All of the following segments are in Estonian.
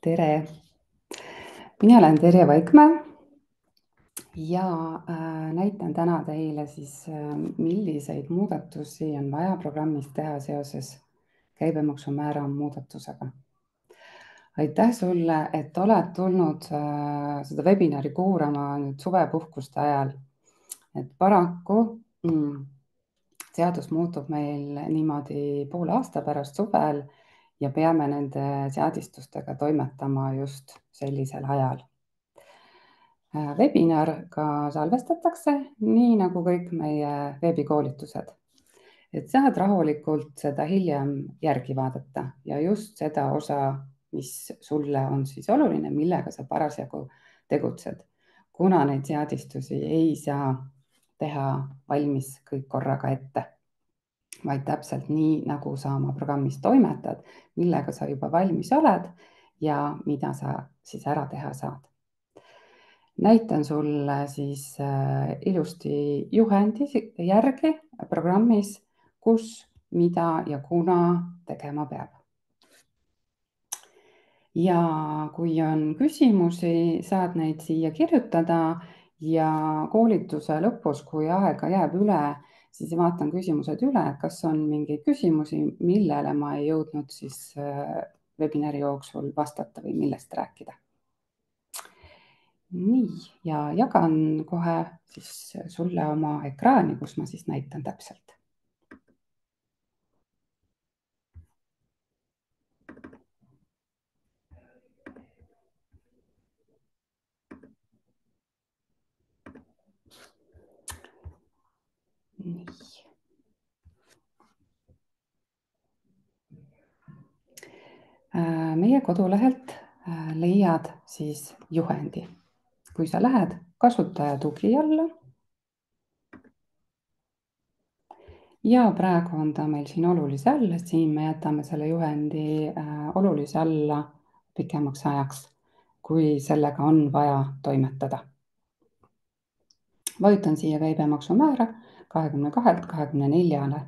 tere! Mina olen Terje Vaikmäe ja näitan täna teile siis, milliseid muudatusi on vaja programmis teha seoses käibemaksumäära muudatusega. Aitäh sulle, et oled tulnud seda webinari kuulama nüüd suvepuhkuste ajal. Et paraku seadus muutub meil niimoodi poole aasta pärast suvel ja peame nende seadistustega toimetama just sellisel ajal. Webinar ka salvestatakse, nii nagu kõik meie veebikoolitused. Et saad rahulikult seda hiljem järgi vaadata ja just seda osa, mis sulle on siis oluline, millega sa parasjagu tegutsed, kuna neid seadistusi ei saa teha valmis kõik korraga ette, vaid täpselt nii, nagu sa oma programmis toimetad, millega sa juba valmis oled ja mida sa siis ära teha saad. Näitan sulle siis ilusti juhendi järgi programmis, kus, mida ja kuna tegema peab. Ja kui on küsimusi, saad neid siia kirjutada ja koolituse lõpus, kui aega jääb üle, siis vaatan küsimused üle, kas on mingeid küsimusi, millele ma ei jõudnud siis webinari jooksul vastata või millest rääkida. Nii, ja jagan kohe siis sulle oma ekraani, kus ma siis näitan täpselt. Nii. Meie kodulehelt leiad siis juhendi. Kui sa lähed kasutaja tugi alla ja praegu on ta meil siin olulise all, siin me jätame selle juhendi olulise alla pikemaks ajaks, kui sellega on vaja toimetada. Vajutan siia käibemaksumäära 22-lt 24-le.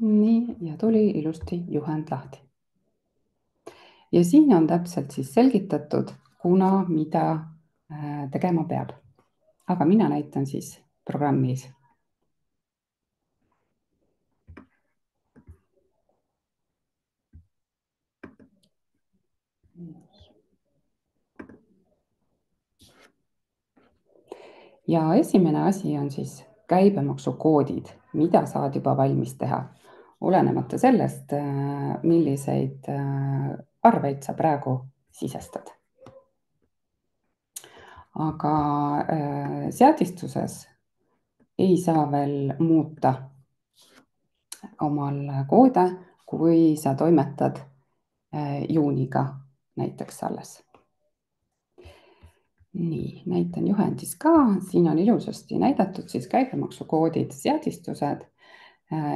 Nii, ja tuli ilusti juhend lahti. Ja siin on täpselt siis selgitatud, kuna mida tegema peab. Aga mina näitan siis programmis. Ja esimene asi on siis käibemaksukoodid, mida saad juba valmis teha, olenemata sellest, milliseid arveid sa praegu sisestad. Aga seadistuses ei saa veel muuta omal koode, kui sa toimetad juuniga näiteks alles. Nii, näitan juhendis ka, siin on ilusasti näidatud siis käibemaksukoodid, seadistused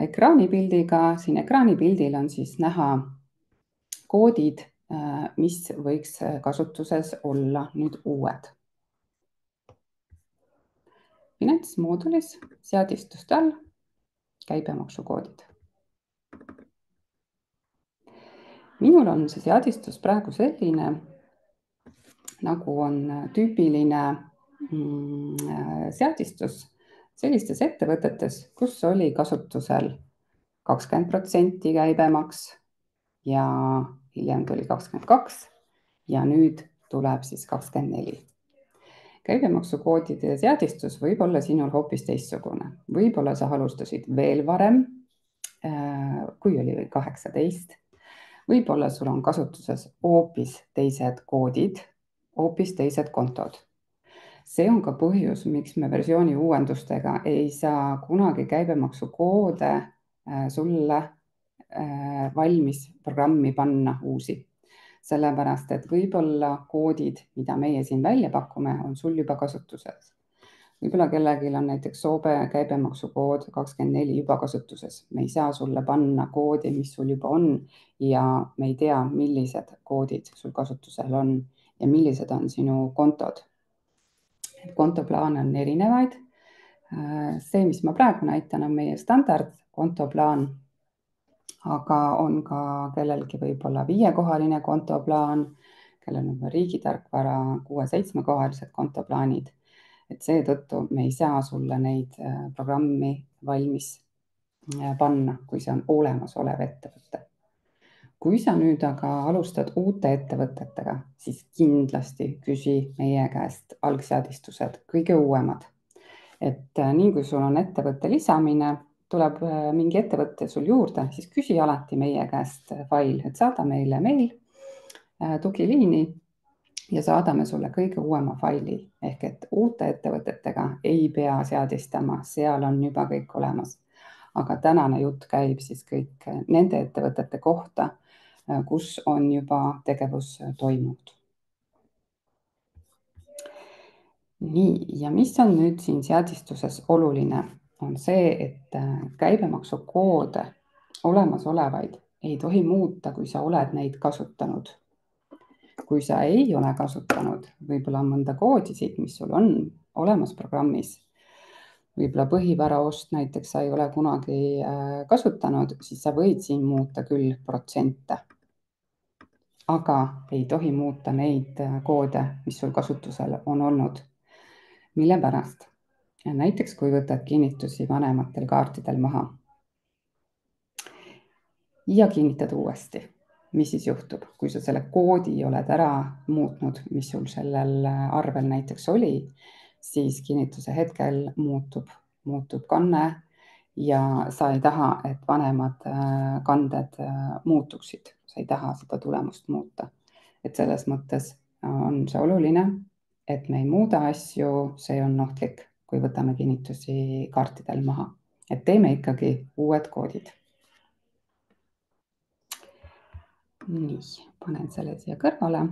ekraanipildiga. Siin ekraanipildil on siis näha koodid, mis võiks kasutuses olla nüüd uued. Finantsmoodulis seadistuste all käibemaksukoodid. Minul on see seadistus praegu selline, nagu on tüüpiline seadistus sellistes ettevõtetes, kus oli kasutusel 20% käibemaks ja hiljem tuli 22 ja nüüd tuleb siis 24. Käibemaksukoodide seadistus võib olla sinul hoopis teistsugune. Võib-olla sa alustasid veel varem, kui oli 18. Võib-olla sul on kasutuses hoopis teised koodid, hoopis teised kontod. See on ka põhjus, miks me versiooni uuendustega ei saa kunagi käibemaksukoode sulle valmis programmi panna uusi. Sellepärast, et võib-olla koodid, mida meie siin välja pakume, on sul juba kasutuses. Võib-olla kellelgi on näiteks Sobe käibemaksukood 24 juba kasutuses. Me ei saa sulle panna koodi, mis sul juba on ja me ei tea, millised koodid sul kasutusel on ja millised on sinu kontod. kontoplaane on erinevaid. See, mis ma praegu näitan, on meie standardkontoplaan, aga on ka kellelgi võib-olla 5-kohaline kontoplaan, kellel on riigitarkvara 6-7-kohalised kontoplaanid. Et seetõttu me ei saa sulle neid programmi valmis panna, kui see on olemasolev ettevõte. Kui sa nüüd aga alustad uute ettevõtetega, siis kindlasti küsi meie käest algseadistused, kõige uuemad. Et nii kui sul on ettevõtte lisamine, tuleb mingi ettevõte sul juurde, siis küsi alati meie käest fail, et saada meile meil tugiliini ja saadame sulle kõige uuema faili. Ehk et uute ettevõtetega ei pea seadistama, seal on juba kõik olemas. Aga tänane jutt käib siis kõik nende ettevõtete kohta, kus on juba tegevus toimunud. Nii, ja mis on nüüd siin seadistuses oluline, on see, et käibemaksukoode olemasolevaid ei tohi muuta, kui sa oled neid kasutanud. Kui sa ei ole kasutanud, võib-olla on mõnda koodisid, mis sul on olemas programmis, võib-olla põhivaraost näiteks sa ei ole kunagi kasutanud, siis sa võid siin muuta küll protsente. Aga ei tohi muuta neid koode, mis sul kasutusel on olnud. Mille pärast? Näiteks kui võtad kinnitusi vanematel kaartidel maha ja kinnitad uuesti, mis siis juhtub, kui sa selle koodi oled ära muutnud, mis sul sellel arvel näiteks oli, siis kinnituse hetkel muutub kanne ja sa ei taha, et vanemad kanded muutuksid, sa ei taha seda tulemust muuta. Et selles mõttes on see oluline, et me ei muuda asju, see on ohtlik, kui võtame kinnitusi kaartidel maha. Et teeme ikkagi uued koodid. Nii, panen selle siia kõrvale.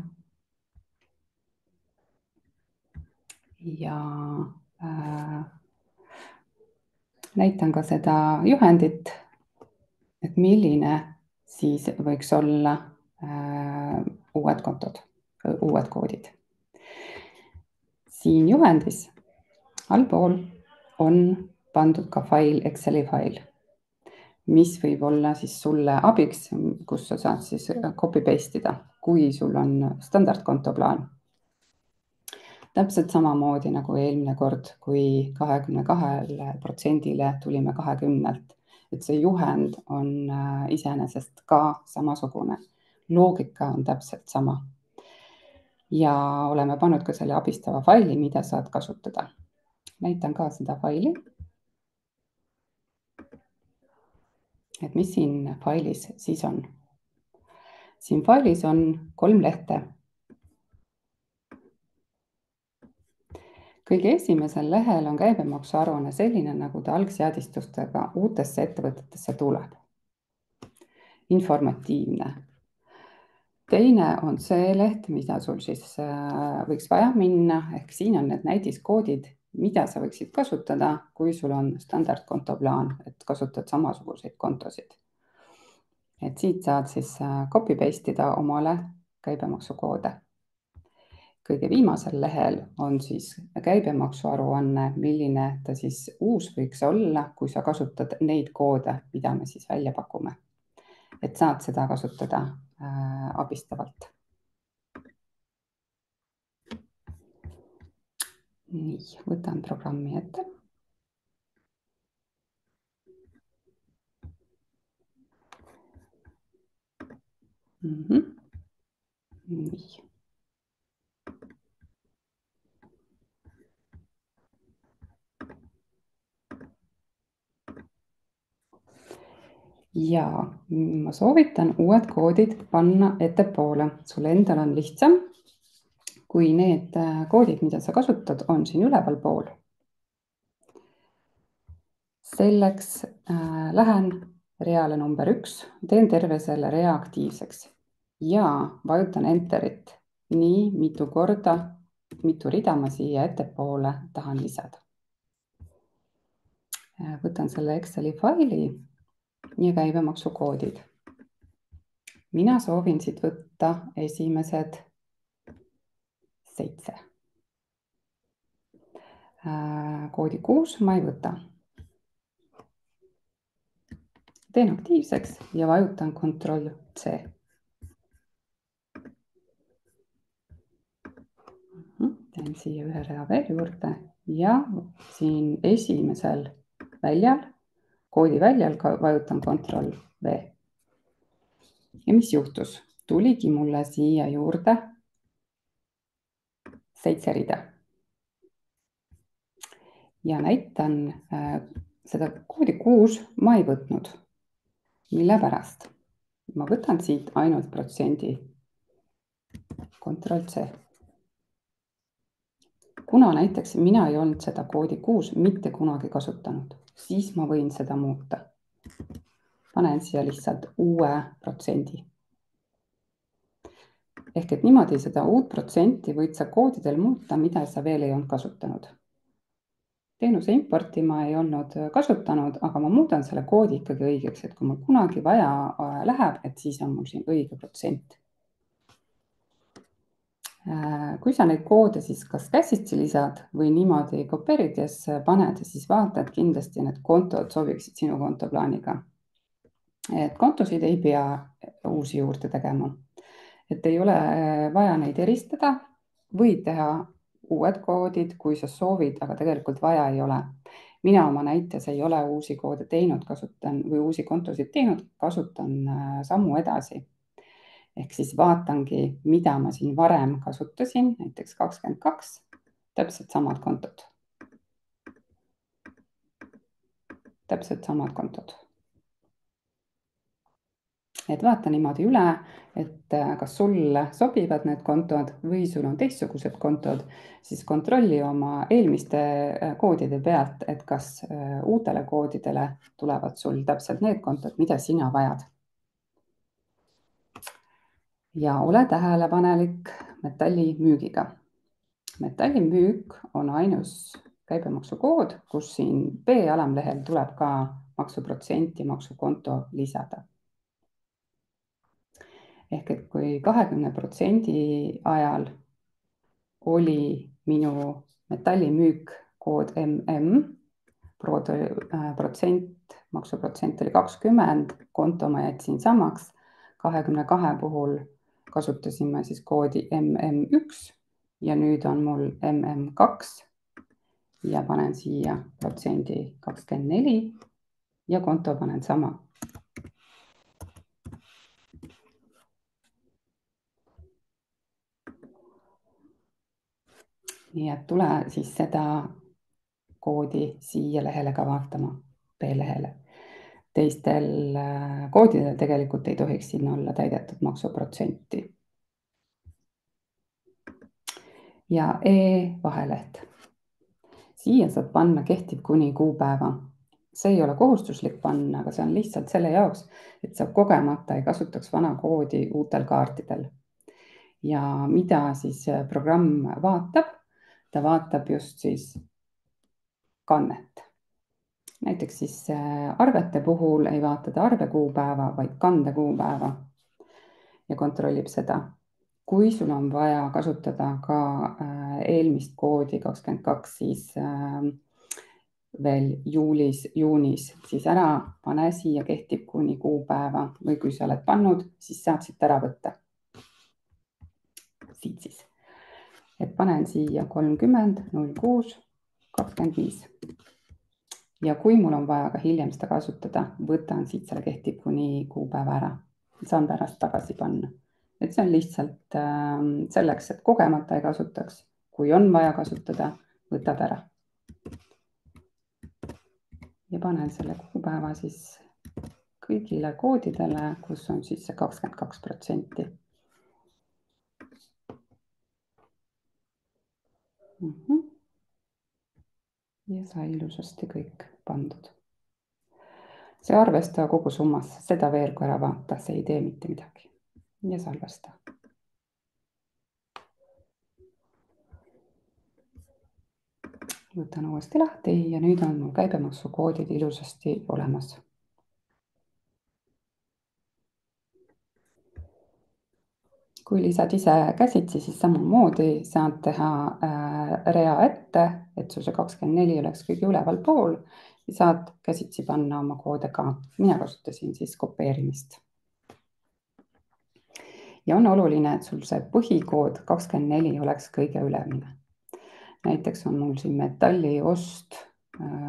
Ja näitan ka seda juhendit, et milline siis võiks olla uued kontod, uued koodid. Siin juhendis allpool on pandud ka fail, Exceli fail, mis võib olla siis sulle abiks, kus sa saad siis copy paste ida, kui sul on standardkontoplaan. Täpselt samamoodi nagu eelmine kord, kui 22%-le tulime 20-lt, et see juhend on iseenesest ka samasugune. Loogika on täpselt sama. Ja oleme pannud ka selle abistava faili, mida saad kasutada. Näitan ka seda faili. Et mis siin failis siis on? Siin failis on 3 lehte. Kõige esimesel lehel on käibemaksuaruanne selline, nagu ta algseadistustega uutesse ettevõtetesse tuleb. Informatiivne. Teine on see leht, mida sul siis võiks vaja minna, ehk siin on need näidiskoodid, mida sa võiksid kasutada, kui sul on standardkontoplaan, et kasutad samasuguseid kontosid. Et siit saad siis copy paste ida omale käibemaksukoode. Kõige viimasel lehel on siis käibemaksuaruanne, milline ta siis uus võiks olla, kui sa kasutad neid koode, mida me siis välja pakume. Et saad seda kasutada abistavalt. Nii, võtan programmi ette. Nii. Ja ma soovitan uued koodid panna ettepoole. Sul endal on lihtsam, kui need koodid, mida sa kasutad, on siin üleval pool. Selleks lähen reale number 1, teen terve selle rea aktiivseks ja vajutan Enterit nii mitu korda, mitu rida ma siia ettepoole tahan lisada. Võtan selle Exceli faili ja käibemaksukoodid. Mina soovin siit võtta esimesed 7. koodi 6 ma ei võta. Teen aktiivseks ja vajutan Ctrl+C. Teen siia ühe rea veel juurde ja siin esimesel väljal, koodi väljal vajutan Ctrl+V. Ja mis juhtus? Tuligi mulle siia juurde 7 rida. Ja näitan seda koodi 6 ma ei võtnud. Mille pärast? Ma võtan siit ainult protsendi. Ctrl+C. Kuna näiteks mina ei olnud seda koodi 6 mitte kunagi kasutanud, siis ma võin seda muuta. Panen siia lihtsalt uue protsendi. Ehk et niimoodi seda uut protsenti võid sa koodidel muuta, mida sa veel ei olnud kasutanud. Teenuse importi ma ei olnud kasutanud, aga ma muudan selle koodi ikkagi õigeks, et kui mul kunagi vaja läheb, et siis on mul siin õige protsent. Kui sa neid koode siis kas käsitsi lisad või niimoodi kopeerides paned, siis vaata, et kindlasti need kontod sobiksid sinu kontoplaaniga. Et kontosid ei pea uusi juurde tegema. Et ei ole vaja neid eristada. Võid teha uued koodid, kui sa soovid, aga tegelikult vaja ei ole. Mina oma näites ei ole uusi koode teinud, kasutan või uusi kontosid teinud, kasutan sammu edasi. Ehk siis vaatangi, mida ma siin varem kasutasin, näiteks 22, täpselt samad kontod. Täpselt samad kontod. Et vaata niimoodi üle, et kas sulle sobivad need kontod või sul on teistsugused kontod, siis kontrolli oma eelmiste koodide pealt, et kas uutele koodidele tulevad sul täpselt need kontod, mida sina vajad. Ja ole tähelepanelik metallimüügiga. Metallimüük on ainus käibemaksukood, kus siin B-alamlehel tuleb ka maksuprotsent ja maksukonto lisada. Ehk et kui 20% ajal oli minu metallimüük kood MM, maksuprotsent oli 20, konto ma jätsin samaks, 22 puhul kasutasime siis koodi MM1 ja nüüd on mul MM2 ja panen siia protsendi 24 ja konto panen sama. Nii et tule siis seda koodi siia lehele ka vaatama, B-lehele. Teistel koodidel tegelikult ei tohiks siin olla täidetud maksuprotsenti. Ja e-vaheleht. Siia saad panna kehtib kuni kuupäeva. See ei ole kohustuslik panna, aga see on lihtsalt selle jaoks, et sa kogemata ei kasutaks vana koodi uutel kaartidel. Ja mida siis programm vaatab? Ta vaatab just siis kannet. Näiteks siis arvete puhul ei vaata ta arve kuupäeva, vaid kande kuupäeva ja kontrollib seda. Kui sul on vaja kasutada ka eelmist koodi 22, siis veel juunis, siis ära pane siia kehtib kuni kuupäeva või kui sa oled pannud, siis saad siit ära võtta. Siit siis. Et panen siia 30, 06, 25. Ja kui mul on vaja ka hiljem seda kasutada, võtan siit selle kehtib kuni kuupäeva ära. Saan pärast tagasi panna. Et see on lihtsalt selleks, et kogemata ei kasutaks. Kui on vaja kasutada, võtad ära. Ja panen selle kuupäeva siis kõigile koodidele, kus on siis see 22%. Ja sai ilusasti kõik pandud. See arvesta kogu summas, seda veel kui ära vaata, see ei tee mitte midagi. Ja salvesta. Võtan uuesti lahti ja nüüd on mul käibemaksukoodid ilusasti olemas. kui lisad ise käsitsi, siis samamoodi saad teha rea ette, et sul see 24 oleks kõige ülevalpool ja saad käsitsi panna oma koode ka. Mina kasutasin siis kopeerimist. Ja on oluline, et sul see põhikood 24 oleks kõige ülemine. Näiteks on mul siin metalliost,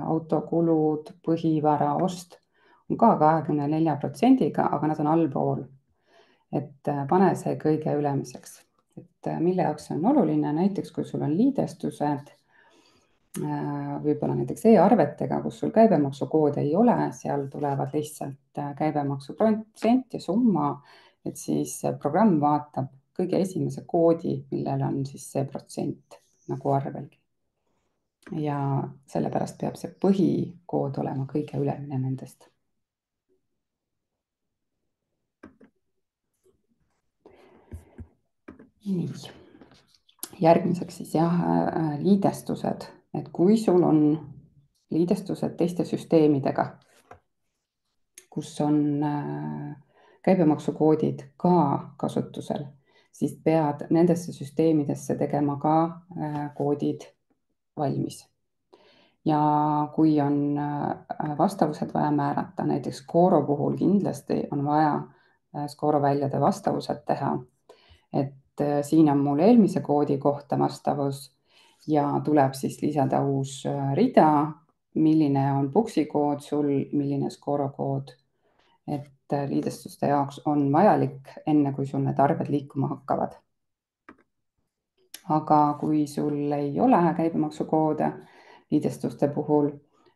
autokulud, põhivara ost on ka 24%-ga, aga nad on allpool. Et pane see kõige ülemiseks. Et mille jaoks see on oluline, näiteks kui sul on liidestused, võib-olla näiteks e-arvetega, kus sul käibemaksukood ei ole, seal tulevad lihtsalt käibemaksuprotsent ja summa, et siis programm vaatab kõige esimese koodi, millel on siis see protsent nagu arvelgi. Ja sellepärast peab see põhikood olema kõige ülemine nendest. Nii. Järgmiseks siis liidestused, et kui sul on liidestused teiste süsteemidega, kus on käibemaksukoodid ka kasutusel, siis pead nendesse süsteemidesse tegema ka koodid valmis. Ja kui on vastavused vaja määrata, näiteks Scoro puhul kindlasti on vaja Scoro väljade vastavused teha, et siin on mul eelmise koodi kohta vastavus ja tuleb siis lisada uus rida, milline on Puksi kood sul, milline Scoro kood, et liidestuste jaoks on vajalik, enne kui sul need arved liikuma hakkavad. Aga kui sul ei ole käibemaksukoode liidestuste puhul,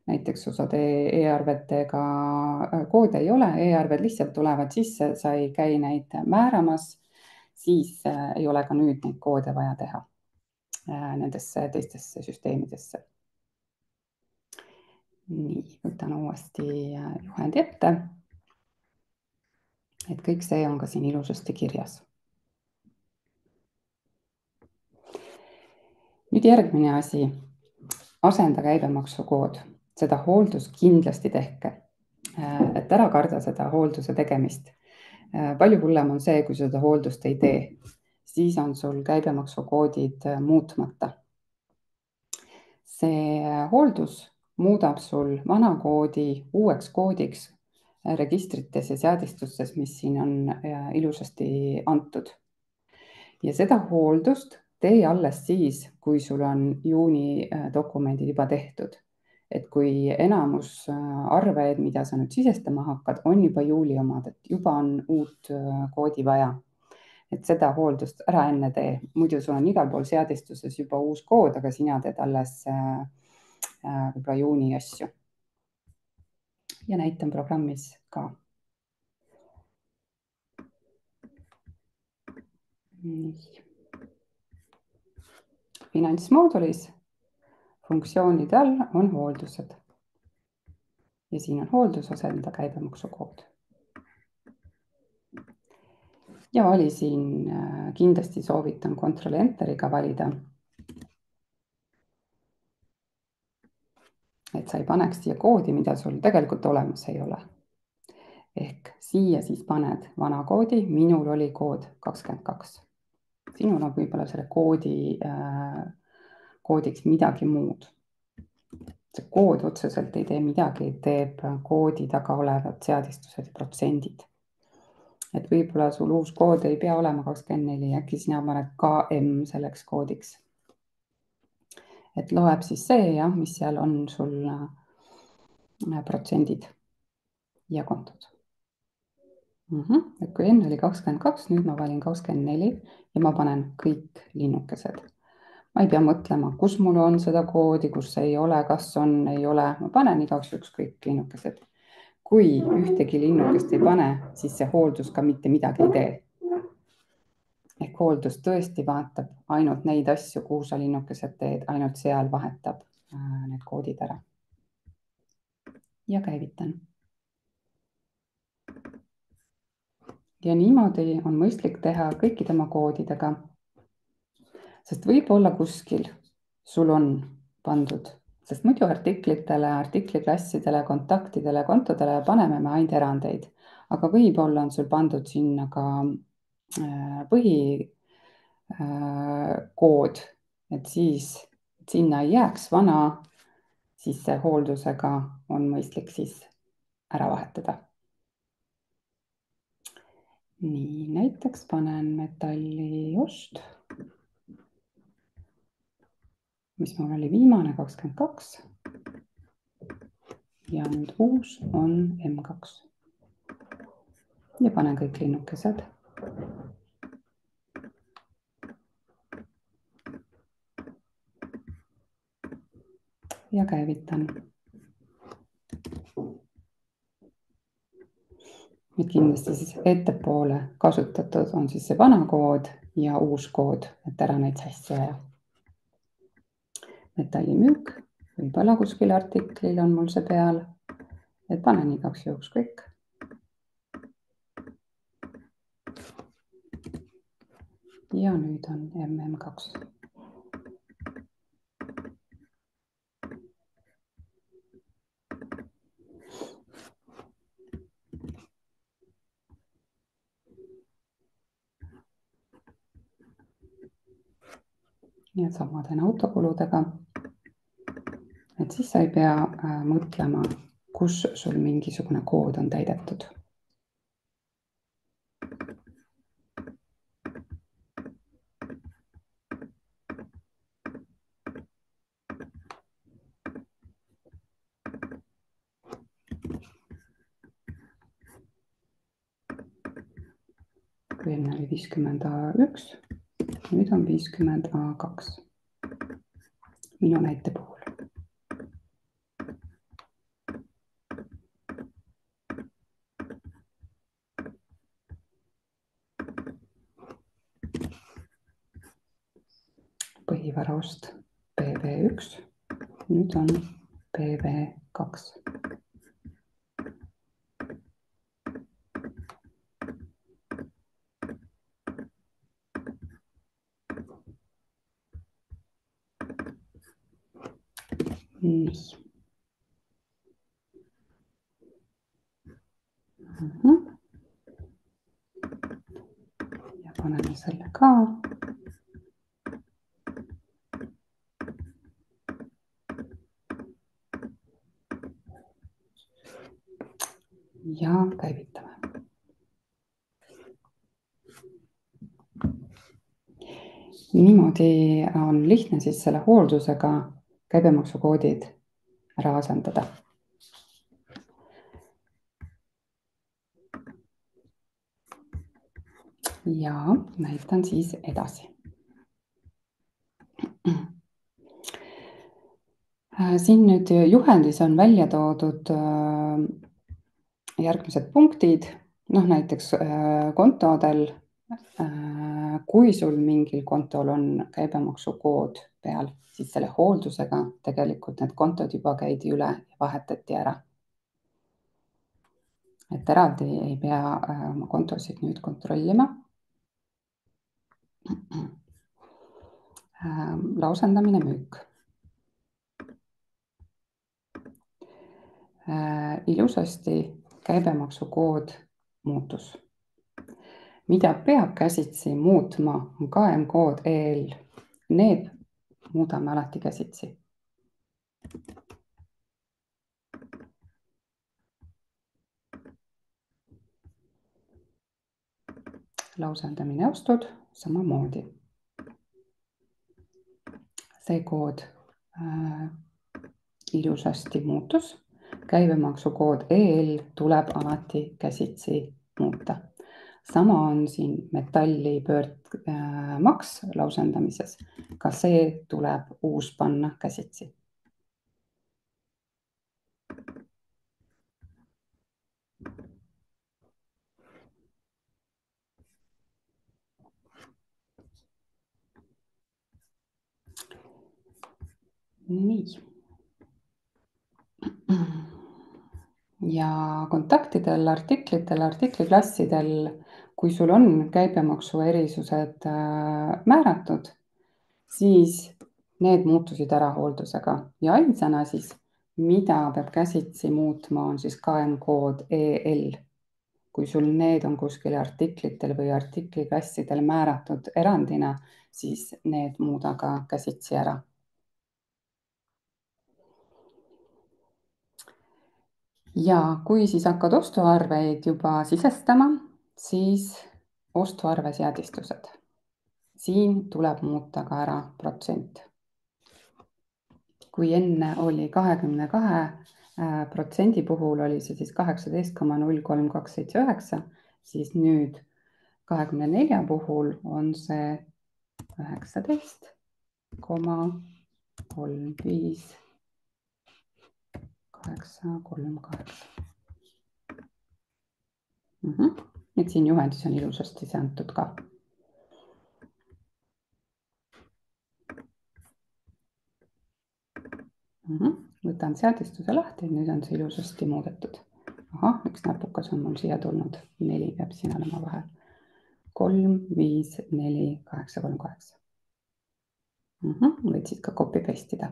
näiteks sa saad e-arvetega koode ei ole, e-arved lihtsalt tulevad sisse, sa ei käi neid määramas, siis ei ole ka nüüd neid koode vaja teha nendesse teistesse süsteemidesse. Nii, võtan uuesti juhendi ette. Et kõik see on ka siin ilusasti kirjas. Nüüd järgmine asi, asenda käibemaksukood. Seda hooldust kindlasti tehke, et ära karda seda hoolduse tegemist. Palju hullem on see, kui seda hooldust ei tee, siis on sul käibemaksukoodid muutmata. See hooldus muudab sul vana koodi uueks koodiks registrites ja seadistustes, mis siin on ilusasti antud. Ja seda hooldust tee alles siis, kui sul on juuni dokumendid juba tehtud. Et kui enamus arveid, mida sa nüüd sisestama hakkad, on juba juuli omad, et juba on uut koodi vaja. Et seda hooldust ära enne tee. Muidu sul on igal pool seadistuses juba uus kood, aga sina teed alles võib-olla juuni asju. Ja näitan programmis ka. Nii. Finantsmoodulis funktsioonide all on hooldused. Ja siin on hooldus, asenda käibemaksukood. Ja valisin, kindlasti soovitan Ctrl-Enteriga valida. Et sa ei paneks siia koodi, mida sul tegelikult olemas ei ole. Ehk siia siis paned vana koodi, minul oli kood 22. Sinul on võib-olla selle koodiks midagi muud. See kood otseselt ei tee midagi, teeb koodi taga olevad seadistused ja protsendid. Et võib-olla sul uus kood ei pea olema 24, äkki sina paned KM selleks koodiks. Et loeb siis see, mis seal on sul protsendid ja kontod. Et kui enne oli 22, nüüd ma valin 24 ja ma panen kõik linnukesed. Ma ei pea mõtlema, kus mul on seda koodi, kus ei ole, kas on, ei ole. Ma panen igaks juhuks kõik linnukesed. Kui ühtegi linnukest ei pane, siis see hooldus ka mitte midagi ei tee. Ehk hooldus tõesti vaatab ainult neid asju, kuhu sa linnukesed teed, ainult seal vahetab need koodid ära. Ja käivitan. Ja niimoodi on mõistlik teha kõikide oma koodidega. Sest võib-olla kuskil sul on pandud, sest muidu artiklitele, artikliklassidele, kontaktidele, kontodele paneme me ainult erandeid. Aga võib-olla on sul pandud sinna ka põhikood, et siis sinna ei jääks vana, siis see hooldusega on mõistlik siis ära vahetada. Nii, näiteks panen metalliost, mis mul oli viimane 22 ja nüüd uus on M2 ja panen kõik linnukesed. Ja käivitan. Nüüd kindlasti siis ettepoole kasutatud on siis see vana kood ja uus kood, et ära neid sassi aja. Metallimüük, võib-olla kuskil artiklil on mul see peal, et panen igaks juhuks kõik. Ja nüüd on MM2. Ja samadena autokuludega. Et siis sa ei pea mõtlema, kus sul mingisugune kood on täidetud. Kui enne oli 50 A1, nüüd on 50 A2. Minu näite puhul. Põhivarast PV1, nüüd on PV2. Nii. Ja paneme selle ka. Ja käivitame. Niimoodi on lihtne siis selle hooldusega käibemaksukoodid ära asendada. Ja näitan siis edasi. Siin nüüd juhendis on välja toodud järgmised punktid, näiteks kontodel, kui sul mingil kontol on käibemaksukood peal, siis selle hooldusega tegelikult need kontod juba käidi üle ja vahetati ära. Et eraldi ei pea oma kontosid nüüd kontrollima. Lausendamine, müük. Ilusasti käibemaksukood muutus. Mida peab käsitsi muutma on KM-kood EL. Need muudame alati käsitsi. Lausendamine ostud samamoodi. See kood ilusasti muutus. Käibemaksukood EL tuleb alati käsitsi muuta. Sama on siin metalli pöördmaks lausendamises. Ka see tuleb uus panna käsitsi. Nii. Ja kontaktidel, artiklitel, artikliklassidel, kui sul on käibemaksu erisused määratud, siis need muutusid ära hooldusega. Ja ainsana siis, mida peab käsitsi muutma, on siis KM-kood EL. kui sul need on kuskil artiklitel või artikliklassidel määratud erandina, siis need muuda ka käsitsi ära. Ja kui siis hakkad ostuarveid juba sisestama, siis ostuarve seadistused. Siin tuleb muuta ka ära protsent. Kui enne oli 22% puhul oli see siis 18,03279, siis nüüd 24 puhul on see 19,35838. Et siin juhendis on ilusasti see antud ka. Võtan seadistuse lahti, nüüd on see ilusasti muudetud. Ahah, üks näpukas on mul siia tulnud, 4 peab siin olema vahel. 3, 5, 4, 8, 3, 8. Võid siit ka copy paste ida.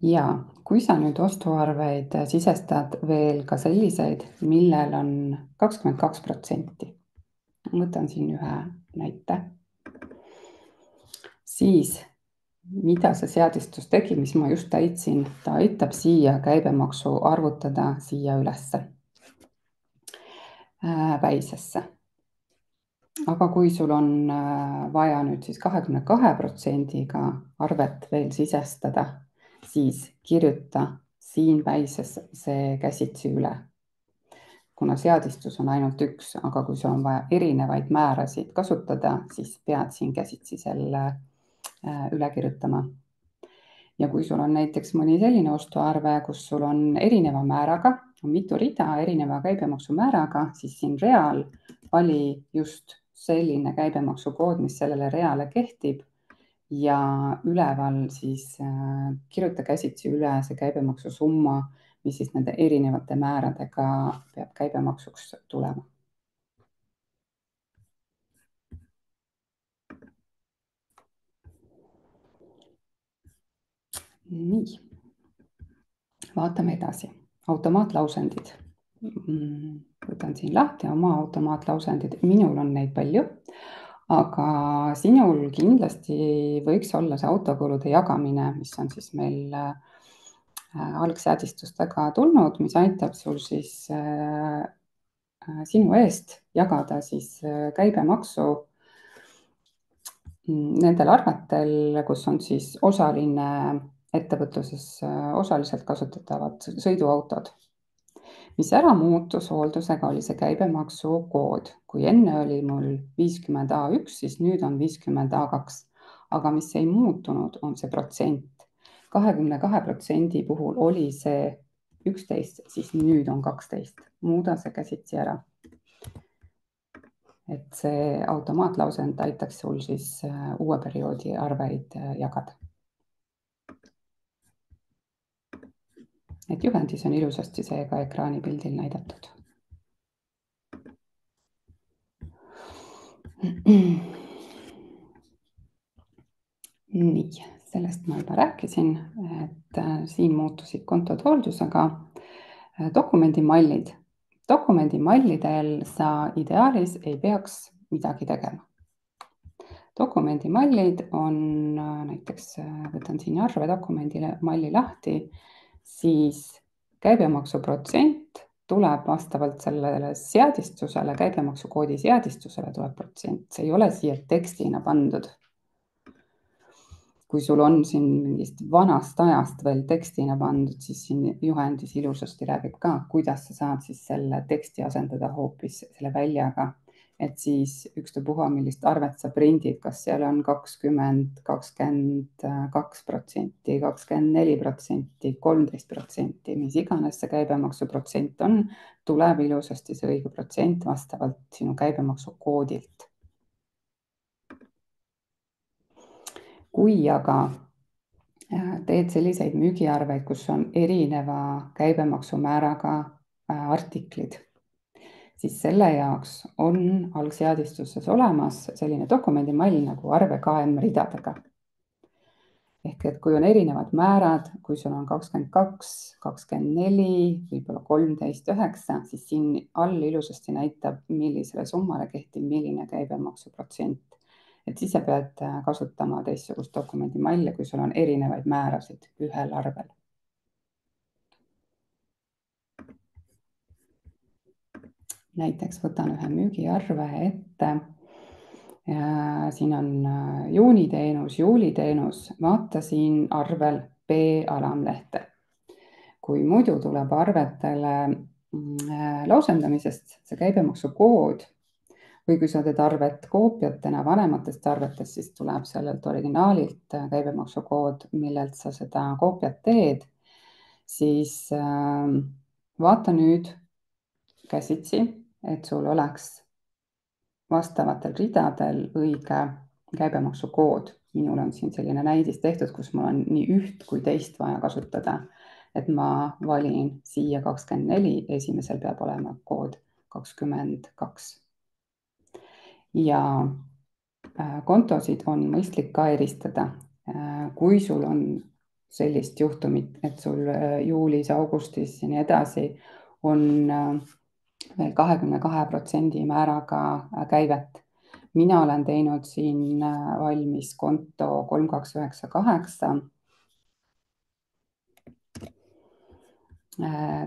Ja kui sa nüüd ostuarveid sisestad veel ka selliseid, millel on 22%, võtan siin ühe näite, siis mida see seadistus tegi, mis ma just täitsin, ta aitab siia käibemaksu arvutada siia ülesse väisesse. Aga kui sul on vaja nüüd siis 22%-ga arvet veel sisestada, siis kirjuta siin väises see käsitsi üle. Kuna seadistus on ainult üks, aga kui sul on vaja erinevaid määrasid kasutada, siis pead siin käsitsi selle üle kirjutama. Ja kui sul on näiteks mõni selline ostuarve, kus sul on erineva määraga, on mitu rida erineva käibemaksumääraga, siis siin real vali just selline käibemaksukood, mis sellele reale kehtib ja üleval siis kirjuta käsitsi üle see käibemaksusumma, mis siis nende erinevate määradega peab käibemaksuks tulema. Nii, vaatame edasi. Automaatlausendid. Võtan siin lahti oma automaatlausendid. Minul on neid palju, aga sinul kindlasti võiks olla see autokulude jagamine, mis on siis meil algseadistustega tulnud, mis aitab sul siis sinu eest jagada siis käibemaksu nendel arvetel, kus on siis osaline ettevõtluses osaliselt kasutatavad sõiduautod. Mis ära muutus hooldusega, oli see käibemaksukood. Kui enne oli mul 50A1, siis nüüd on 50A2. Aga mis ei muutunud, on see protsent. 22% puhul oli see 11, siis nüüd on 12. Muuda see käsitsi ära. Et see automaatlausend aitaks sul siis uue perioodi arveid jagada. Et juhendis on ilusasti see ka ekraanipildil näidatud. Nii, sellest ma juba rääkisin, et siin muutusid kontod hooldusega. Dokumendimallid. Dokumendimallidel sa ideaalis ei peaks midagi tegema. Dokumendimallid on näiteks, võtan siin arvedokumendimalli lahti, siis käibemaksuprotsent tuleb vastavalt sellele seadistusele, käibemaksukoodi seadistusele tuleb protsent. See ei ole siia tekstina pandud. Kui sul on siin mingist vanast ajast veel tekstina pandud, siis siin juhendis ilusasti räägib ka, kuidas sa saad siis selle teksti asendada hoopis selle väljaga. Et siis ükstapuha, millist arvet sa prindid, kas seal on 20, 22%, 24%, 13%, mis iganes see käibemaksuprotsent on, tuleb ilusasti see õige protsent vastavalt sinu käibemaksukoodilt. Kui aga teed selliseid müügiarveid, kus on erineva käibemaksumääraga artiklid, siis selle jaoks on algseadistuses olemas selline dokumendimall nagu arve KM ridadega. ehk et kui on erinevad määrad, kui sul on 22, 24, võib-olla 13,9, siis siin all ilusasti näitab, millisele summale kehtib milline käibemaksuprotsent. Et siis sa pead kasutama teistsugust dokumendimalli, kui sul on erinevaid määrasid ühel arvel. Näiteks võtan ühe müügiarve ette. Siin on juuniteenus, juuliteenus, vaata siin arvel B alamlehte. Kui muidu tuleb arvetele lausendamisest see käibemaksukood või kui sa teed arvet koopiatena vanematest arvetest, siis tuleb sellelt originaalilt käibemaksukood, millelt sa seda koopiat teed, siis vaata nüüd käsitsi, et sul oleks vastavatel ridadel õige käibemaksukood. Minul on siin selline näidis tehtud, kus mul on nii üht kui teist vaja kasutada. Et ma valin siia 24, esimesel peab olema kood 22. Ja kontosid on mõistlik ka eristada. Kui sul on sellist juhtumit, et sul juulis, augustis ja nii edasi on veel 22% määraga käivet. Mina olen teinud siin valmis konto 3298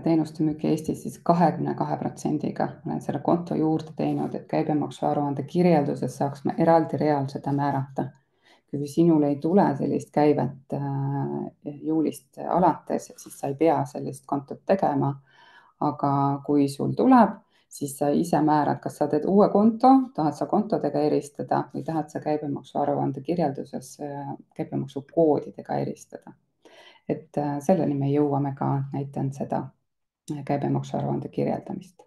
teenuste müüki Eestis siis 22%-ga. Olen selle konto juurde teinud, et käibemaksuaruande kirjelduses saaks me eraldi real seda määrata. Kui sinul ei tule sellist käivet juulist alates, siis sa ei pea sellist kontot tegema. Aga kui sul tuleb, siis sa ise määrad, kas sa teed uue konto, tahad sa kontodega eristada või tahad sa käibemaksuaruande kirjelduses käibemaksukoodidega eristada. Et selleni me jõuame ka, näitan seda käibemaksuaruande kirjeldamist.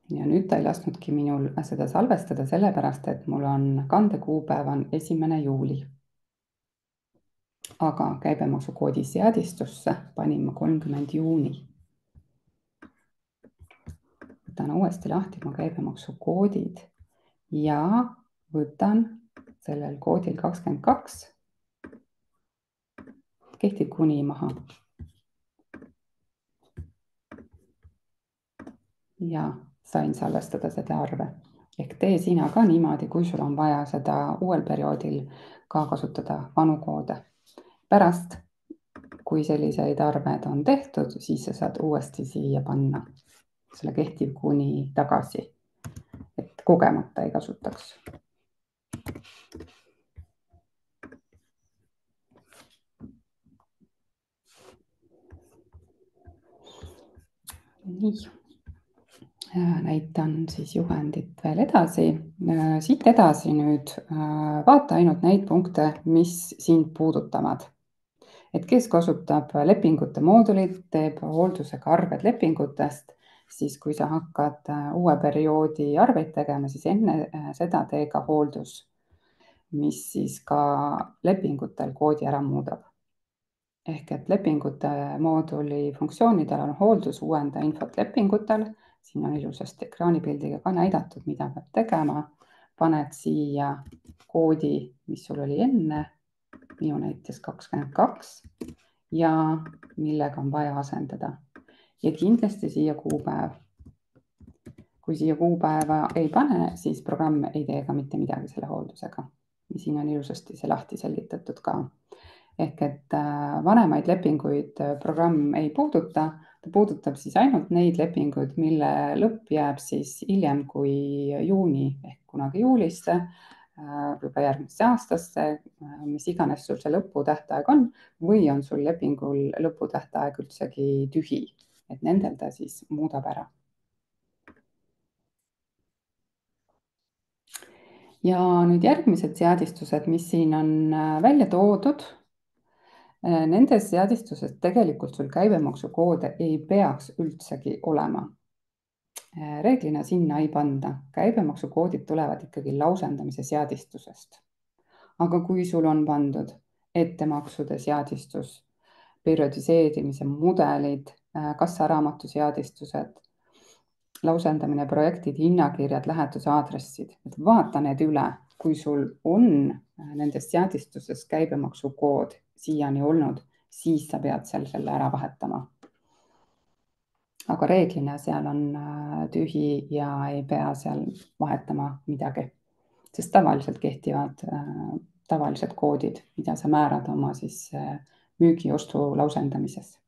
Ja nüüd ta ei lasknudki minul seda salvestada, sellepärast et mul on kandekuupäev on 1. juuli. Aga käibemaksukoodi seadistusse panin ma 30. juuni. Võtan uuesti lahti mu käibemaksukoodid ja võtan sellel koodil 22 kehtib kuni maha. Ja sain salvestada seda arve. Ehk tee sina ka niimoodi, kui sul on vaja seda uuel perioodil ka kasutada vanu koode. Pärast, kui selliseid arved on tehtud, siis sa saad uuesti siia panna selle kehtiv kuni tagasi, et kogemata ei kasutaks. Nii. Näitan siis juhendit veel edasi. Siit edasi nüüd vaata ainult neid punkte, mis sind puudutavad. Et kes kasutab lepingute moodulit, teeb hooldusega arved lepingutest, siis kui sa hakkad uue perioodi arveid tegema, siis enne seda tee ka hooldus, mis siis ka lepingutel koodi ära muudab. Ehk et lepingute mooduli funktsioonidel on hooldus, uuenda infot lepingutel. Siin on ilusasti ekraanipildiga ka näidatud, mida peab tegema. Paned siia koodi, mis sul oli enne, minu näites 22 ja millega on vaja asendada. Ja kindlasti siia kuupäev. Kui siia kuupäeva ei pane, siis programm ei tee ka mitte midagi selle hooldusega. Siin on ilusasti see lahti selgitatud ka. Ehk et vanemaid lepinguid programm ei puuduta, ta puudutab siis ainult neid lepinguid, mille lõpp jääb siis hiljem kui juuni ehk kunagi juulisse, juba järgmisse aastasse, mis iganes sul see lõputähtaeg on, või on sul lepingul lõputähtaeg üldsegi tühi, et nendel ta siis muudab ära. Ja nüüd järgmised seadistused, mis siin on välja toodud. Nendes seadistuses tegelikult sul käibemaksukoode ei peaks üldsegi olema. Reeglina sinna ei panda. Käibemaksukoodid tulevad ikkagi lausendamise seadistusest. Aga kui sul on pandud ettemaksude seadistus, periodiseerimise mudelid, kassaraamatu seadistused, lausendamine, projektid, hinnakirjad, lähetuse aadressid, et vaata need üle, kui sul on nendes seadistustes käibemaksukood siiani olnud, siis sa pead seal selle ära vahetama. aga reeglina seal on tühi ja ei pea seal vahetama midagi, sest tavaliselt kehtivad tavalised koodid, mida sa määrad oma siis müügiostu lausendamises.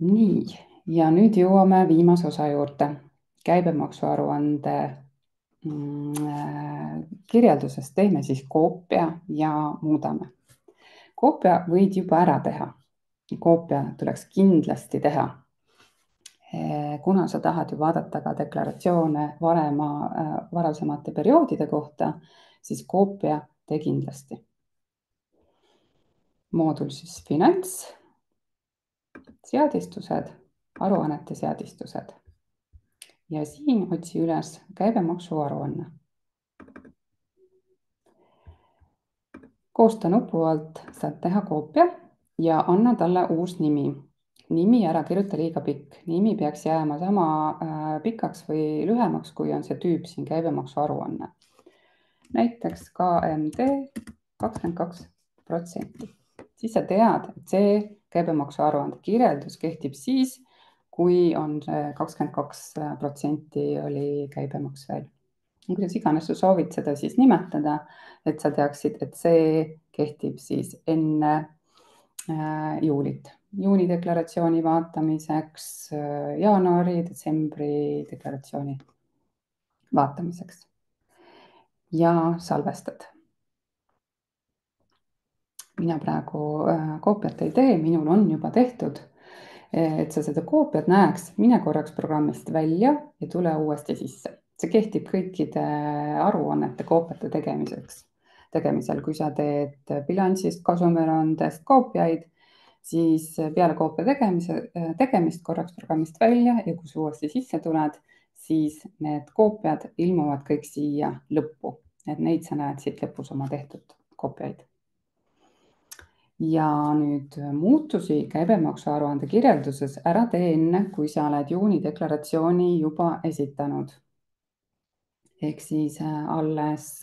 nii, ja nüüd jõuame viimase osa juurde. käibemaksuaruande kirjeldusest teeme siis koopia ja muudame. koopia võid juba ära teha. koopia tuleks kindlasti teha. kuna sa tahad ju vaadata ka deklaratsioone varasemate perioodide kohta, siis koopia tee kindlasti. moodul siis finants, seadistused, aruannete seadistused. ja siin otsi üles käibemaksuaruanne. koosta nupu alt saad teha koopia ja anna talle uus nimi. nimi ära kirjuta liiga pikk, nimi peaks jääma sama pikaks või lühemaks, kui on see tüüp siin käibemaksuaruanne. näiteks KMD 22%. siis sa tead, et see käibemaksuaruande kirjeldus kehtib siis, kui on see 22% oli käibemaks veel. kuidas iganes sa soovid seda siis nimetada, et sa teaksid, et see kehtib siis enne juulit. juuni deklaratsiooni vaatamiseks, jaanuari, detsembri deklaratsiooni vaatamiseks. ja salvestad. mina praegu koopiat ei tee, minul on juba tehtud. et sa seda koopiat näeks, mine korraks programmist välja ja tule uuesti sisse. see kehtib kõikide aruannete koopiate tegemisel. kui sa teed bilansist, kasumiaruandest koopiaid, siis peale koopia tegemist korraks programmist välja ja kui sa uuesti sisse tuled, siis need koopiad ilmuvad kõik siia lõppu. et neid sa näed siit lõpus oma tehtud koopiaid. ja nüüd muutusi käibemaksuaruande kirjelduses ära tee enne, kui sa oled juuni deklaratsiooni juba esitanud. ehk siis alles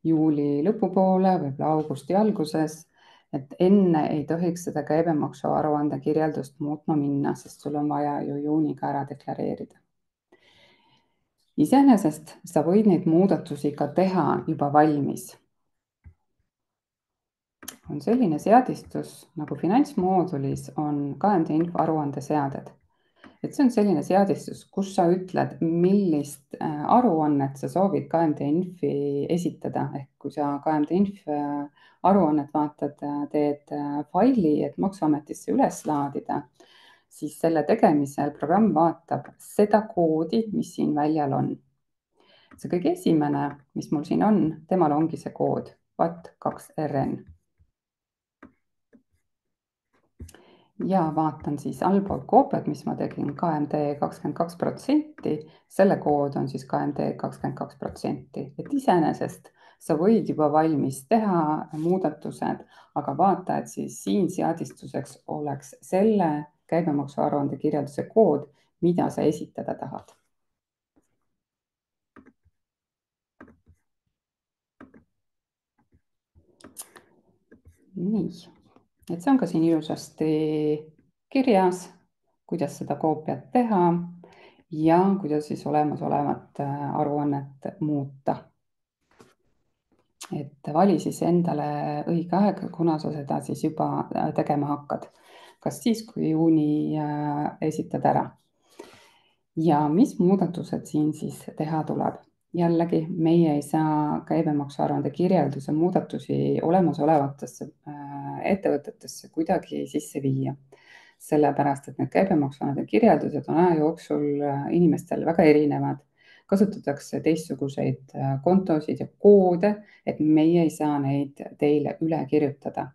juuli lõpupoole, võib-olla augusti alguses, et enne ei tohiks seda käibemaksuaruande kirjeldust muutma minna, sest sul on vaja ju juuniga ära deklareerida. iseenesest sa võid neid muudatusi ka teha juba valmis. on selline seadistus nagu finantsmoodulis on KMD info aruandeseaded. et see on selline seadistus, kus sa ütled, millist aruannet sa soovid KMD Infi esitada, ehk kui sa KMD Infi aruannet vaatad, teed faili, et Maksuametisse üles laadida, siis selle tegemisel programm vaatab seda koodi, mis siin väljal on. see kõige esimene, mis mul siin on, temal ongi see kood VAT2RN. ja vaatan siis allpool koopiat, mis ma tegin, KMD 22%, selle kood on siis KMD 22%, et iseenesest sa võid juba valmis teha muudatused, aga vaata, et siis siin seadistuseks oleks selle käibemaksuaruande kirjelduse kood, mida sa esitada tahad. nii, et see on ka siin ilusasti kirjas, kuidas seda koopiat teha ja kuidas siis olemasolevat aruannet muuta. et vali siis endale õige aeg, kuna sa seda siis juba tegema hakkad. kas siis, kui juuni esitad ära. ja mis muudatused siin siis teha tuleb? jällegi, meie ei saa käibemaksuaruande kirjelduse muudatusi olemasolevatesse ettevõtetesse kuidagi sisse viia. sellepärast, et need käibemaksuaruande kirjeldused on aja jooksul inimestel väga erinevad. kasutatakse teistsuguseid kontosid ja koode, et meie ei saa neid teile üle kirjutada.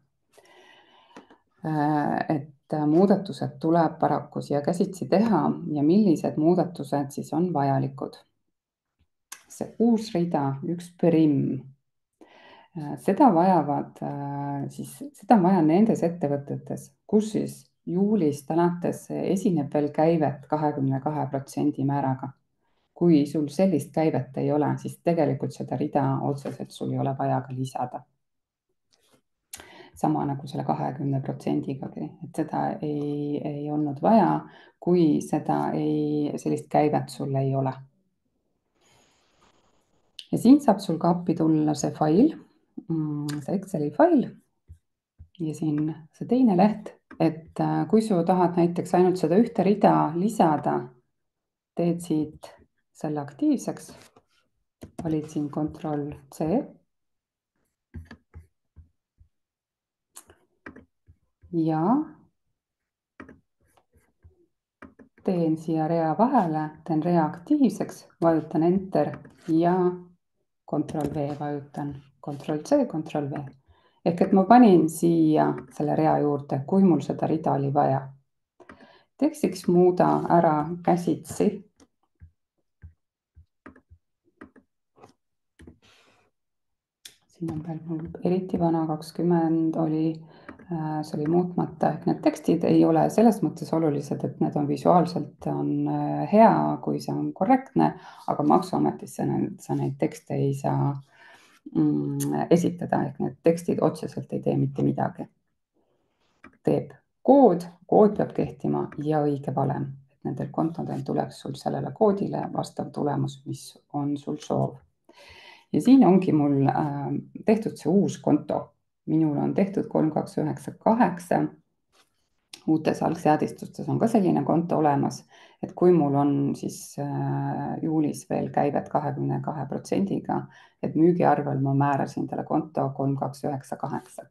et muudatused tuleb paraku siia käsitsi teha ja millised muudatused siis on vajalikud. see uus rida 1 seda on vaja nendes ettevõtetes, kus siis juulist alates esineb veel käivet 22% määraga. Kui sul sellist käivet ei ole, siis tegelikult seda rida otseselt sul ei ole vaja ka lisada. Sama nagu selle 20%-gagi, et seda ei olnud vaja, kui sellist käivet sul ei ole. Ja siin saab sul ka appi tulla see fail, see Exceli fail ja siin see teine leht, et kui sa tahad näiteks ainult seda ühte rida lisada, teed siit selle aktiivseks, valid siin Ctrl+C ja teen siia rea vahele, teen rea aktiivseks, vajutan Enter ja Ctrl+V vajutan, Ctrl+C, Ctrl+V. Ehk et ma panin siia selle rea juurde, kui mul seda rida oli vaja. Tekstiks muuda ära käsitsi. Siin on veel mul eriti vana 20 oli, see oli muutmata, ehk need tekstid ei ole selles mõttes olulised, et need on visuaalselt hea, kui see on korrektne, aga Maksuametis sa neid tekste ei saa esitada, ehk need tekstid otseselt ei tee mitte midagi. Teeb kood peab kehtima ja õige valem, et nendel kontodel tuleks sul sellele koodile vastav tulemus, mis on sul soov. Ja siin ongi mul tehtud see uus konto. Minul on tehtud 3298. Uutes algseadistustes on ka selline konto olemas, et kui mul on siis juulis veel käivet 22%-ga, et müügiarvel ma määrasin talle konto 3298.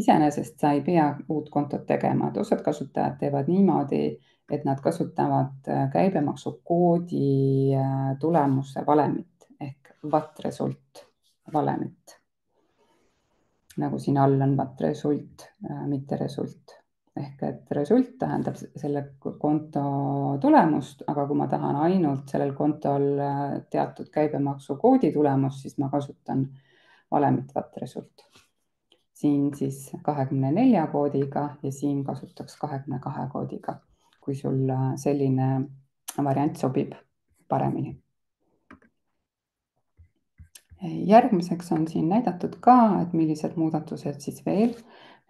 Iseenesest sa ei pea uut kontot tegema, et osad kasutajad teevad niimoodi, et nad kasutavad käibemaksukoodi tulemuse valemit ehk VAT-result valemit. Nagu siin all on VAT-result, mitte result. Ehk et result tähendab selle konto tulemust, aga kui ma tahan ainult sellel kontol teatud käibemaksukoodi tulemust, siis ma kasutan valemit VAT-result. Siin siis 24 koodiga ja siin kasutaks 22 koodiga, kui sul selline variant sobib paremini. Järgmiseks on siin näidatud ka, et millised muudatused siis veel.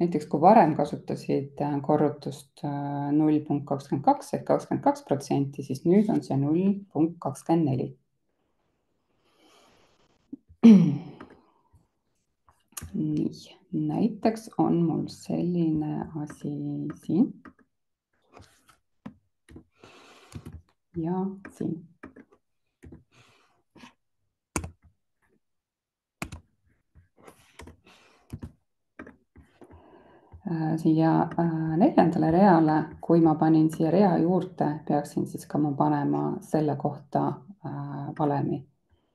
Näiteks kui varem kasutasid korrutust 0,22 ehk 22%, siis nüüd on see 0,24. Nii, näiteks on mul selline asi siin ja siin. Siia neljandale reale, kui ma panin siia rea juurde, peaksin siis ka ma panema selle kohta valemi.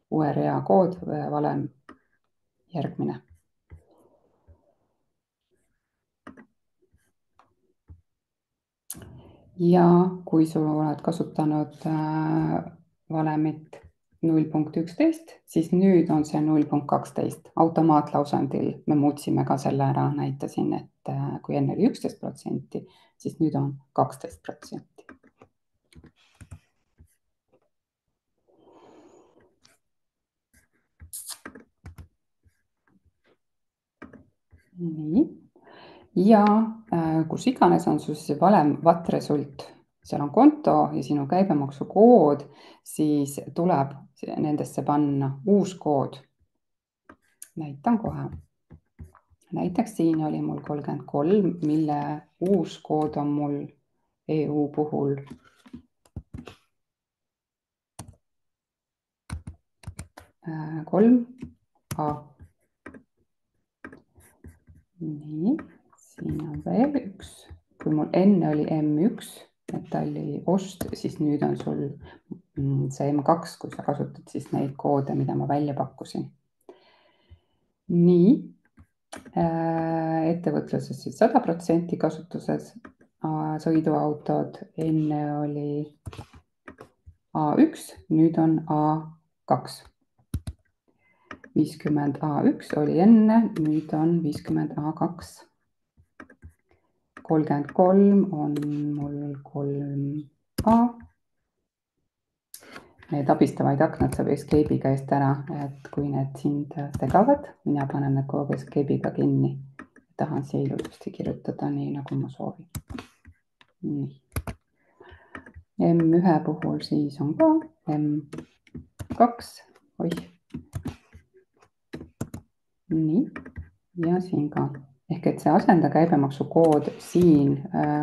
Uue rea kood, valem järgmine. Ja kui sul oled kasutanud valemit 0,11, siis nüüd on see 0,12. Automaatlausendil me muutsime ka selle ära, näitasin, et kui enne oli 11%, siis nüüd on 12%. Nii. Ja kus iganes on sul see valem VAT-result, seal on konto ja sinu käibemaksukood, siis tuleb nendesse panna uus kood. Näitan kohe. Näiteks siin oli mul 33, mille uus kood on mul EU puhul 3A. Nii, siin on veel üks. Kui mul enne oli M1 metalli ost, siis nüüd on sul see M2, kui sa kasutad siis neid koode, mida ma välja pakkusin. Nii, ettevõtluses siis 100% kasutuses sõiduautod, enne oli A1, nüüd on A2. 50 A1 oli enne, nüüd on 50 A2. 33 on mul 3A. Need abistavaid aknad saab escape'iga eest ära, et kui need sind segavad, mina panen need kogu aeg escape'iga kinni. Tahan siia ilusasti kirjutada nii, nagu ma soovin. Nii. M1 puhul siis on ka M2. Oih. Nii. Ja siin ka. Ehk et see asenda käibemaksukood siin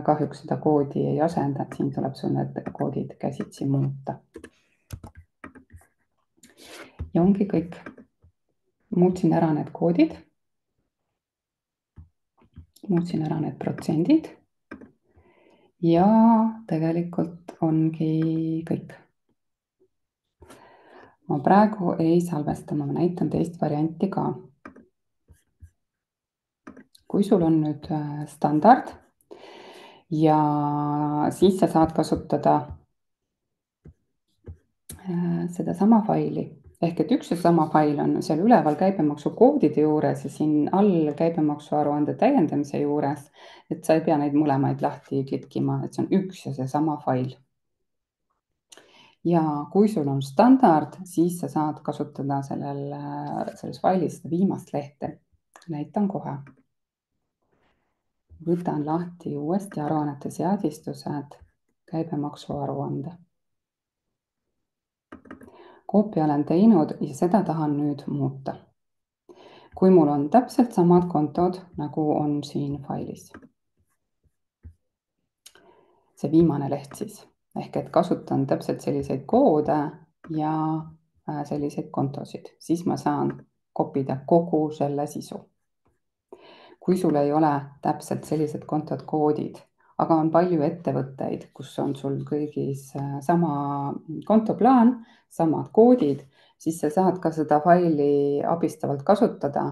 kahjuks seda koodi ei asenda, et siin tuleb sul need koodid käsitsi muuta. Ja ongi kõik. Muutsin ära need koodid. Muutsin ära need protsendid. Ja tegelikult ongi kõik. Ma praegu ei salvesta, ma näitan teist varianti ka. Kui sul on nüüd standard ja siis sa saad kasutada seda sama faili. Ehk et üks ja sama fail on seal üleval käibemaksukoodide juures ja siin all käibemaksuaruande täiendamise juures, et sa ei pea neid mõlemaid lahti klikkima, et see on üks ja see sama fail. Ja kui sul on standard, siis sa saad kasutada selles failis viimast lehte. Näitan kohe. Võtan lahti uuesti aruannete seadistused, käibemaksuaruande. Koopia olen teinud ja seda tahan nüüd muuta. Kui mul on täpselt samad kontod, nagu on siin failis. See viimane leht siis. Ehk et kasutan täpselt selliseid koode ja selliseid kontosid. Siis ma saan kopida kogu selle sisu. Kui sul ei ole täpselt sellised kontod koodid, aga on palju ettevõtteid, kus on sul kõigis sama kontoplaan, samad koodid, siis sa saad ka seda faili abistavalt kasutada.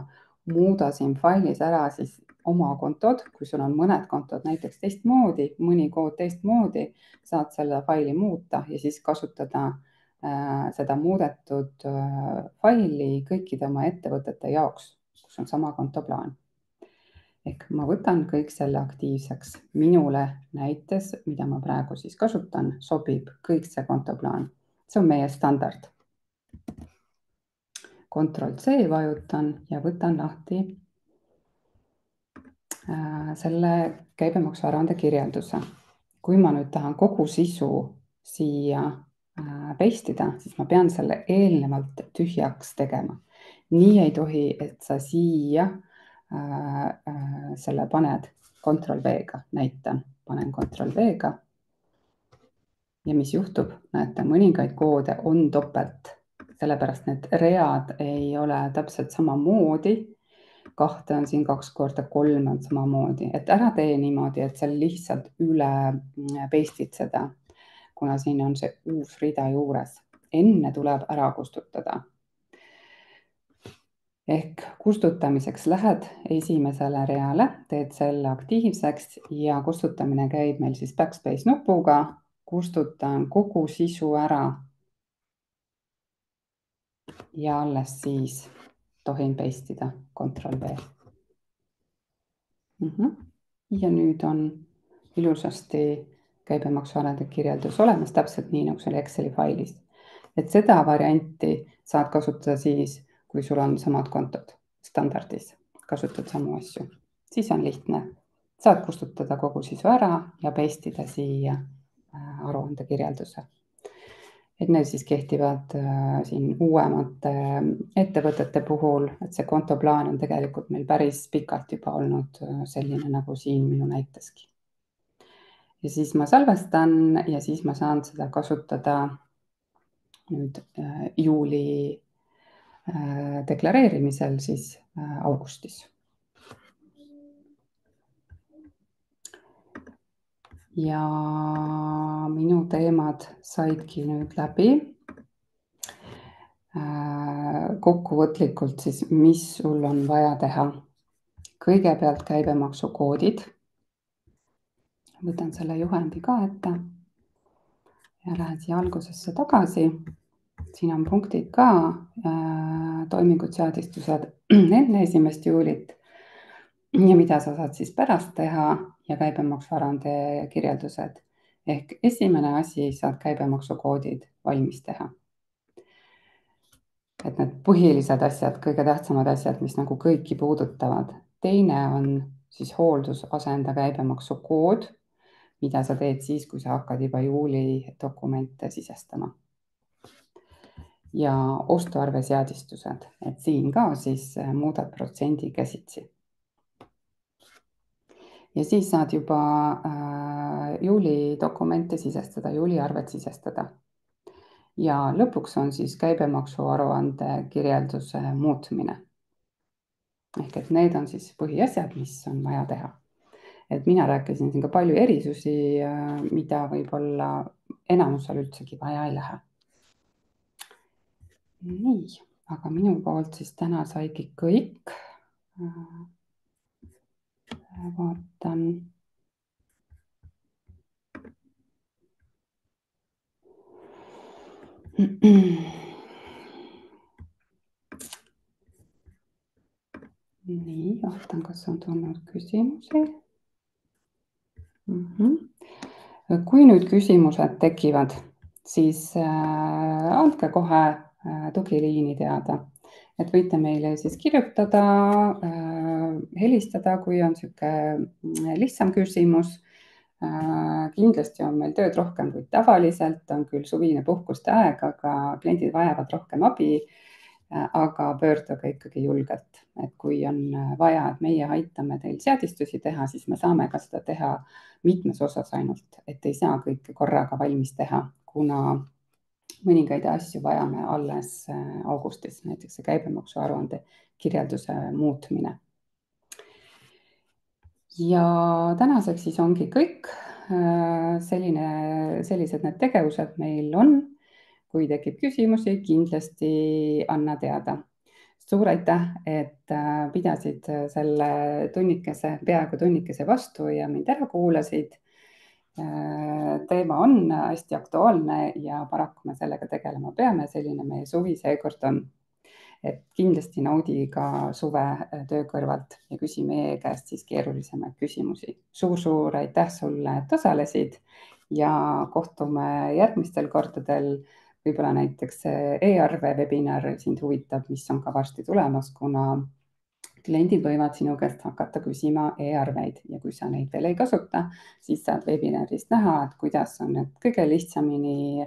Muuda siin failis ära siis oma kontod, kui sul on mõned kontod näiteks teistmoodi, mõni kood teistmoodi, saad selle faili muuta ja siis kasutada seda muudetud faili kõikide oma ettevõtete jaoks, kus on sama kontoplaan. Ehk ma võtan kõik selle aktiivseks. Minule näites, mida ma praegu siis kasutan, sobib kõik see kontoplaan. See on meie standard. Ctrl+C vajutan ja võtan lahti selle käibemaksuaruande kirjelduse. Kui ma nüüd tahan kogu sisu siia pastida, siis ma pean selle eelnevalt tühjaks tegema. Nii ei tohi, et sa siia selle paned Ctrl+V-ga, näitan, panen Ctrl+V-ga. Ja mis juhtub? Näete, mõningaid koode on topelt, sellepärast need read ei ole täpselt samamoodi. 2 on siin 2 korda, 3 on samamoodi, et ära tee niimoodi, et sa lihtsalt üle pastid seda, kuna siin on see uus rida juures. Enne tuleb ära kustutada. Ehk kustutamiseks lähed esimesele reale, teed selle aktiivseks ja kustutamine käib meil siis backspace nupuga. Kustutan kogu sisu ära ja alles siis tohin pastida Ctrl+V. Ja nüüd on ilusasti käibemaksuaruande kirjeldus olemas, täpselt nii, nagu see oli Exceli failis. Et seda varianti saad kasutada siis, kui sul on samad kontod standardis, kasutad samu asju. Siis on lihtne. Saad kustutada kogu sisu ära ja pastida siia aruande kirjelduse. Et need siis kehtivad siin uuemate ettevõtete puhul, et see kontoplaan on tegelikult meil päris pikalt juba olnud selline, nagu siin minu näiteski. Ja siis ma salvestan ja siis ma saan seda kasutada nüüd juuli deklareerimisel siis augustis. Ja minu teemad saidki nüüd läbi. Kokkuvõtlikult siis, mis sul on vaja teha? Kõigepealt käibemaksukoodid. Võtan selle juhendi ka ette ja lähen siia algusesse tagasi. Siin on punktid ka, toimingud, seadistused enne 1. juulit ja mida sa saad siis pärast teha ja käibemaksuaruande kirjeldused. Ehk esimene asi, saad käibemaksukoodid valmis teha. Et need põhilised asjad, kõige tähtsamad asjad, mis nagu kõiki puudutavad. Teine on siis hooldusasenda käibemaksukood, mida sa teed siis, kui sa hakkad juba juuli dokumente sisestama. Ja ostuarve seadistused, et siin ka siis muudad protsendi käsitsi. Ja siis saad juba juuli dokumente sisestada, juuliarvet sisestada. Ja lõpuks on siis käibemaksuaruande kirjelduse muutmine. Ehk et need on siis põhiasjad, mis on vaja teha. Et mina rääkisin siin ka palju erisusi, mida võib-olla enamusel üldsegi vaja ei lähe. Nii, aga minu poolt siis täna saigi kõik. Vaatan. Nii, vaatan, kas on tulnud küsimusi. Kui nüüd küsimused tekivad, siis andke kohe tugiliini teada, et võite meile siis kirjutada, helistada, kui on niisugune lihtsam küsimus. Kindlasti on meil tööd rohkem kui tavaliselt, on küll suvine puhkuste aeg, aga kliendid vajavad rohkem abi. Aga pöörduge ikkagi julgelt, et kui on vaja, et meie aitame teil seadistusi teha, siis me saame ka seda teha mitmes osas ainult, et ei saa kõike korraga valmis teha, kuna mõningaid asju vajame alles augustis, näiteks see käibemaksuaruande kirjelduse muutmine. Ja tänaseks siis ongi kõik. Sellised need tegevused meil on. Kui tekib küsimusi, kindlasti anna teada. Suur aitäh, et pidasid selle peaaegu tunnikese vastu ja mind ära kuulasid. Teema on hästi aktuaalne ja paraku me sellega tegelema peame, selline meie suvi seekord on. Et kindlasti naudi ka suve töö kõrvalt ja küsi meie käest siis keerulisemaid küsimusi. Suur aitäh sulle, et osalesid ja kohtume järgmistel kordadel. Võib-olla näiteks e-arve webinar sind huvitab, mis on ka varsti tulemas, kuna kliendid võivad sinu käest hakata küsima e-arveid ja kui sa neid veel ei kasuta, siis saad webinarist näha, et kuidas on need kõige lihtsamini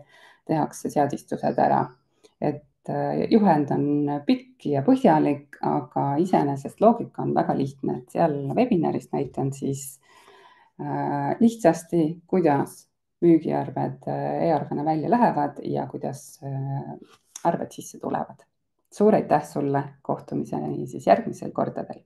tehakse seadistused ära. Et juhend on pikk ja põhjalik, aga iseenesest loogika on väga lihtne, et seal webinarist näitan siis lihtsasti, kuidas müügiarved e-arvena välja lähevad ja kuidas arved sisse tulevad. Suur aitäh sulle, kohtumiseni siis järgmisel kordadel.